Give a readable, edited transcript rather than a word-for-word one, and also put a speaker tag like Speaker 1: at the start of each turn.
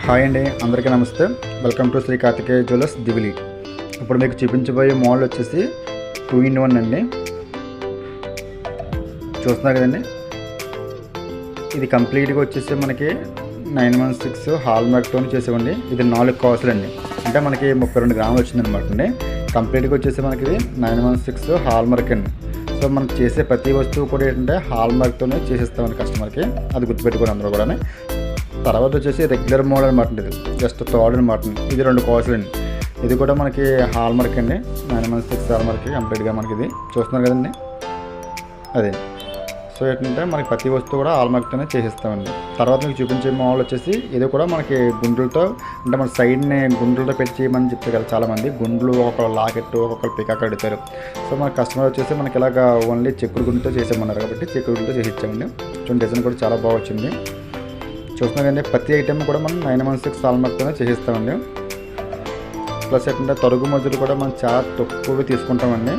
Speaker 1: Hi అండి, అందరికీ నమస్తే. Welcome to Shri Karthikeya jewellers Divili. ఇప్పుడు మీకు చూపించబోయే మోడల్ వచ్చేసి 2-in-1 అండి. చూస్తున్నారు కదండి, ఇది కంప్లీట్గా వచ్చేసి మనకి 916 హాల్ మార్క్తో చేసేవండి. ఇది 4 కాసులు అండి, అంటే మనకి 32 గ్రాములు వచ్చిందనమాట అండి. కంప్లీట్గా వచ్చేసి మనకి 916 హాల్ మార్క్ అండి. సో మనం చేసే ప్రతి వస్తువు కూడా ఏంటంటే హాల్ మార్క్తోనే చేసేస్తామండి కస్టమర్కి, అది గుర్తుపెట్టుకోండి అందరూ కూడా. తర్వాత వచ్చేసి రెగ్యులర్ మోడల్ అనమాట, ఇది జస్ట్ థర్డ్ అనమాట. ఇది 2 కాసులు అండి. ఇది కూడా మనకి హాల్ మార్క్ అండి, 916 హాల్ మార్క్ కంప్లీట్గా మనకి ఇది చూస్తున్నారు కదండి. అదే సో ఏంటంటే మనకి ప్రతి వస్తువు కూడా హాల్ మార్క్తోనే చేసేస్తామండి. తర్వాత మీకు చూపించే మోడల్ వచ్చేసి ఇది కూడా మనకి గుండ్లతో, అంటే మన సైడ్ని గుండ్లతో పెట్టి చేయమని చెప్తారు కదా చాలామంది. గుండ్లు ఒక లాకెట్ ఒక్కొక్కరు పికాక్ అడుగుతారు. సో మన కస్టమర్ వచ్చేసి మనకి ఇలాగ ఓన్లీ చెక్కుడు గుండుతో చేసేమన్నారు కాబట్టి చెక్కుడు గుండుతో చేసి ఇచ్చామండి. చూడండి, డిజైన్ కూడా చాలా బాగా వచ్చింది. చూస్తున్నారండి, ప్రతి ఐటెం కూడా మనం 916 హాల్ మార్క్తోనే చేసేస్తామండి. ప్లస్ ఏంటంటే తరుగు మధ్యలో కూడా మనం చాలా తక్కువగా తీసుకుంటామండి.